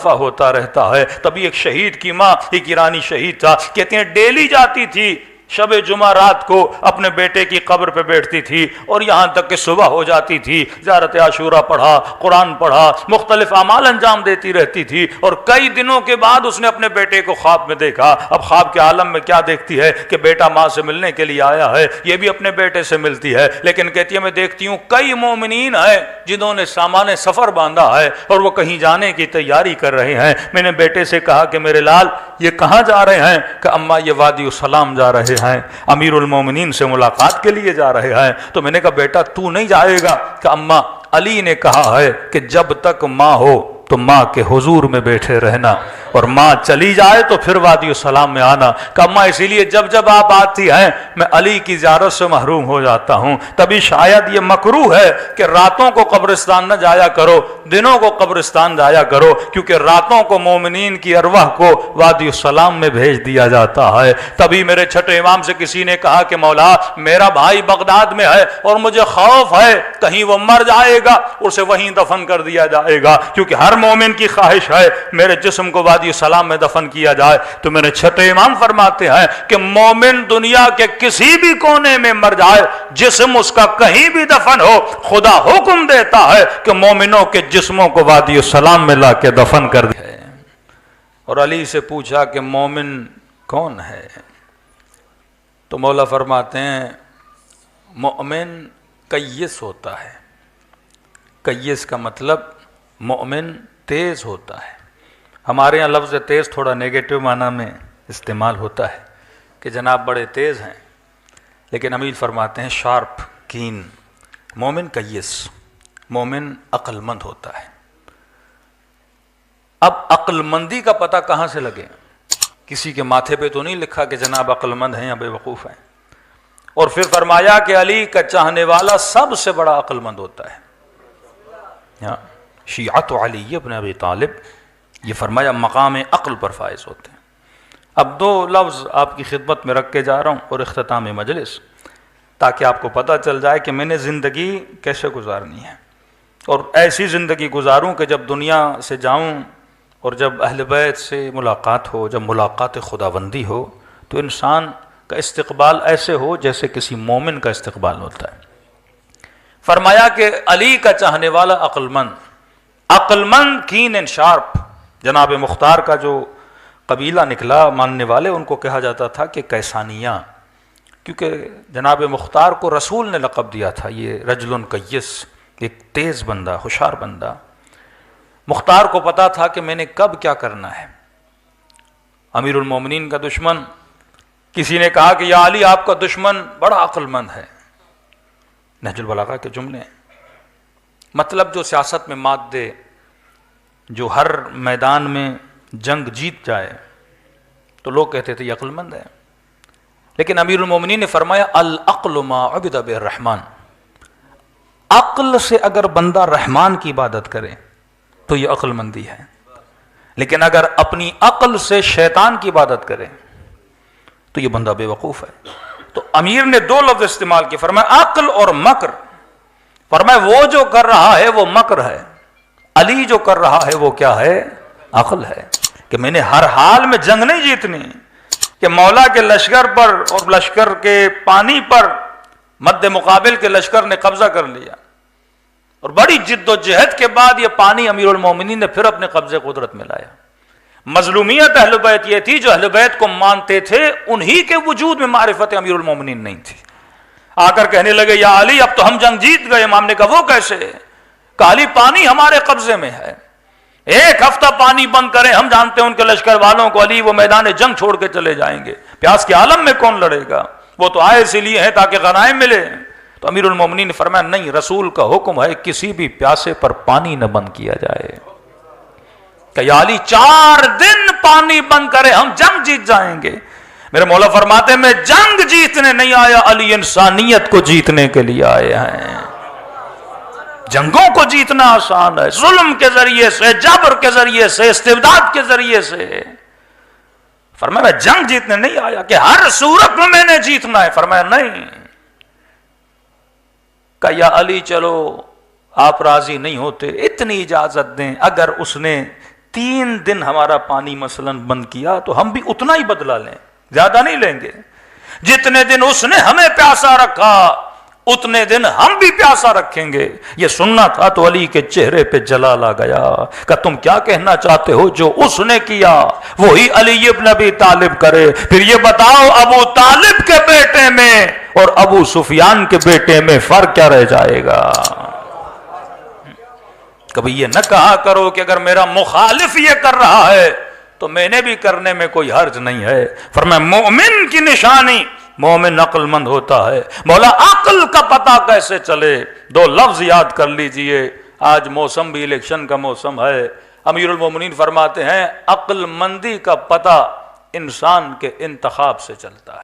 اضافہ ہوتا رہتا ہے۔ تبھی ایک شہید کی ماں، ایک ایرانی شہید تھا، کہتے ہیں ڈیلی جاتی تھی شب جمعہ رات کو اپنے بیٹے کی قبر پہ بیٹھتی تھی، اور یہاں تک کہ صبح ہو جاتی تھی، زیارت عاشورہ پڑھا، قرآن پڑھا، مختلف اعمال انجام دیتی رہتی تھی۔ اور کئی دنوں کے بعد اس نے اپنے بیٹے کو خواب میں دیکھا۔ اب خواب کے عالم میں کیا دیکھتی ہے کہ بیٹا ماں سے ملنے کے لیے آیا ہے، یہ بھی اپنے بیٹے سے ملتی ہے، لیکن کہتی ہے میں دیکھتی ہوں کئی مومنین ہیں جنہوں نے سامان سفر باندھا ہے اور وہ کہیں جانے کی تیاری کر رہے ہیں۔ میں نے بیٹے سے کہا کہ میرے لال یہ کہاں جا رہے ہیں؟ کہ اماں یہ وادی السلام جا رہے ہیں، امیر المومنین سے ملاقات کے لیے جا رہے ہیں۔ تو میں نے کہا بیٹا تو نہیں جائے گا؟ کہ اماں علی نے کہا ہے کہ جب تک ماں ہو تو ماں کے حضور میں بیٹھے رہنا، اور ماں چلی جائے تو پھر وادی السلام میں آنا۔ کہ اماں اسی لیے جب جب آپ آتی ہیں میں علی کی زیارت سے محروم ہو جاتا ہوں۔ تبھی شاید یہ مکروہ ہے کہ راتوں کو قبرستان نہ جایا کرو، دنوں کو قبرستان جایا کرو، کیونکہ راتوں کو مومنین کی ارواح کو وادی السلام میں بھیج دیا جاتا ہے۔ تبھی میرے چھٹے امام سے کسی نے کہا کہ مولا میرا بھائی بغداد میں ہے اور مجھے خوف ہے کہیں وہ مر جائے گا، اسے وہیں دفن کر دیا جائے گا، کیونکہ ہر مومن کی خواہش ہے میرے جسم کو وادی السلام میں دفن کیا جائے۔ تو میرے چھٹے امام فرماتے ہیں کہ مومن دنیا کے کسی بھی کونے میں مر جائے، جسم اس کا کہیں بھی دفن ہو، خدا حکم دیتا ہے کہ مومنوں کے جسموں کو وادی السلام میں لا کے دفن کر دیا۔ اور علی سے پوچھا کہ مومن کون ہے؟ تو مولا فرماتے ہیں مومن کیس ہوتا ہے۔ کیس کا مطلب مومن تیز ہوتا ہے۔ ہمارے یہاں لفظ تیز تھوڑا نیگیٹو معنی میں استعمال ہوتا ہے کہ جناب بڑے تیز ہیں، لیکن امیر فرماتے ہیں شارپ، کین۔ مومن کیس، مومن عقل مند ہوتا ہے۔ اب عقل مندی کا پتہ کہاں سے لگے؟ کسی کے ماتھے پہ تو نہیں لکھا کہ جناب عقل مند ہیں یا بے وقوف ہیں۔ اور پھر فرمایا کہ علی کا چاہنے والا سب سے بڑا عقل مند ہوتا ہے۔ شیعت علی ابن ابی طالب، یہ فرمایا مقام عقل پر فائز ہوتے ہیں۔ اب دو لفظ آپ کی خدمت میں رکھ کے جا رہا ہوں اور اختتام مجلس، تاکہ آپ کو پتہ چل جائے کہ میں نے زندگی کیسے گزارنی ہے، اور ایسی زندگی گزاروں کہ جب دنیا سے جاؤں اور جب اہل بیت سے ملاقات ہو، جب ملاقات خداوندی ہو، تو انسان کا استقبال ایسے ہو جیسے کسی مومن کا استقبال ہوتا ہے۔ فرمایا کہ علی کا چاہنے والا عقل مند کین اینڈ شارپ۔ جناب مختار کا جو قبیلہ نکلا ماننے والے، ان کو کہا جاتا تھا کہ کیسانیہ، کیونکہ جناب مختار کو رسول نے لقب دیا تھا یہ رجل کیس، ایک تیز بندہ، ہوشیار بندہ۔ مختار کو پتا تھا کہ میں نے کب کیا کرنا ہے۔ امیر المومنین کا دشمن، کسی نے کہا کہ یا علی آپ کا دشمن بڑا عقل مند ہے۔ نہج البلاغہ کے جملے ہیں، مطلب جو سیاست میں مات دے، جو ہر میدان میں جنگ جیت جائے، تو لوگ کہتے تھے یہ عقل مند ہے۔ لیکن امیر المومنین نے فرمایا العقل ما عبد بالرحمن، عقل سے اگر بندہ رحمان کی عبادت کرے تو یہ عقل مندی ہے، لیکن اگر اپنی عقل سے شیطان کی عبادت کرے تو یہ بندہ بے وقوف ہے۔ تو امیر نے دو لفظ استعمال کیے، فرمایا عقل اور مکر۔ فرمایا وہ جو کر رہا ہے وہ مکر ہے، علی جو کر رہا ہے وہ کیا ہے؟ عقل ہے، کہ میں نے ہر حال میں جنگ نہیں جیتنی، کہ مولا کے لشکر پر اور لشکر کے پانی پر مد مقابل کے لشکر نے قبضہ کر لیا، اور بڑی جد و جہد کے بعد یہ پانی امیر المومنین نے پھر اپنے قبضے قدرت میں لایا۔ مظلومیت اہل بیت یہ تھی، جو اہل بیت کو مانتے تھے انہی کے وجود میں معرفت امیر المومنین نہیں تھی۔ آ کر کہنے لگے یا علی اب تو ہم جنگ جیت گئے۔ امام نے کہا وہ کیسے؟ کہ علی پانی ہمارے قبضے میں ہے، ایک ہفتہ پانی بند کریں، ہم جانتے ہیں ان کے لشکر والوں کو علی وہ میدان جنگ چھوڑ کے چلے جائیں گے، پیاس کے عالم میں کون لڑے گا؟ وہ تو آئے اسی لیے ہیں تاکہ غنائم ملے۔ تو امیر المومنین نے فرمایا نہیں، رسول کا حکم ہے کسی بھی پیاسے پر پانی نہ بند کیا جائے، کہ یا علی 4 دن پانی بند کرے ہم جنگ جیت جائیں گے۔ میرے مولا فرماتے ہیں میں جنگ جیتنے نہیں آیا، علی انسانیت کو جیتنے کے لیے آئے ہیں۔ جنگوں کو جیتنا آسان ہے، ظلم کے ذریعے سے، جبر کے ذریعے سے، استبداد کے ذریعے سے۔ فرمایا میں جنگ جیتنے نہیں آیا کہ ہر صورت میں نے جیتنا ہے۔ فرمایا نہیں، کہ یا علی چلو آپ راضی نہیں ہوتے، اتنی اجازت دیں، اگر اس نے 3 دن ہمارا پانی مثلا بند کیا تو ہم بھی اتنا ہی بدلہ لیں، زیادہ نہیں لیں گے. جتنے دن اس نے ہمیں پیاسا رکھا اتنے دن ہم بھی پیاسا رکھیں گے. یہ سننا تھا تو علی کے چہرے پہ جلال آ گیا کہ تم کیا کہنا چاہتے ہو؟ جو اس نے کیا وہی علی ابن ابی طالب کرے. پھر یہ بتاؤ ابو طالب کے بیٹے میں اور ابو سفیان کے بیٹے میں فرق کیا رہ جائے گا؟ کبھی یہ نہ کہا کرو کہ اگر میرا مخالف یہ کر رہا ہے تو میں نے بھی کرنے میں کوئی حرج نہیں ہے. فرمایا مومن کی نشانی مومن عقل مند ہوتا ہے. مولا عقل کا پتہ کیسے چلے؟ 2 لفظ یاد کر لیجئے. آج موسم بھی الیکشن کا موسم ہے. امیر المومنین فرماتے ہیں عقل مندی کا پتہ انسان کے انتخاب سے چلتا ہے.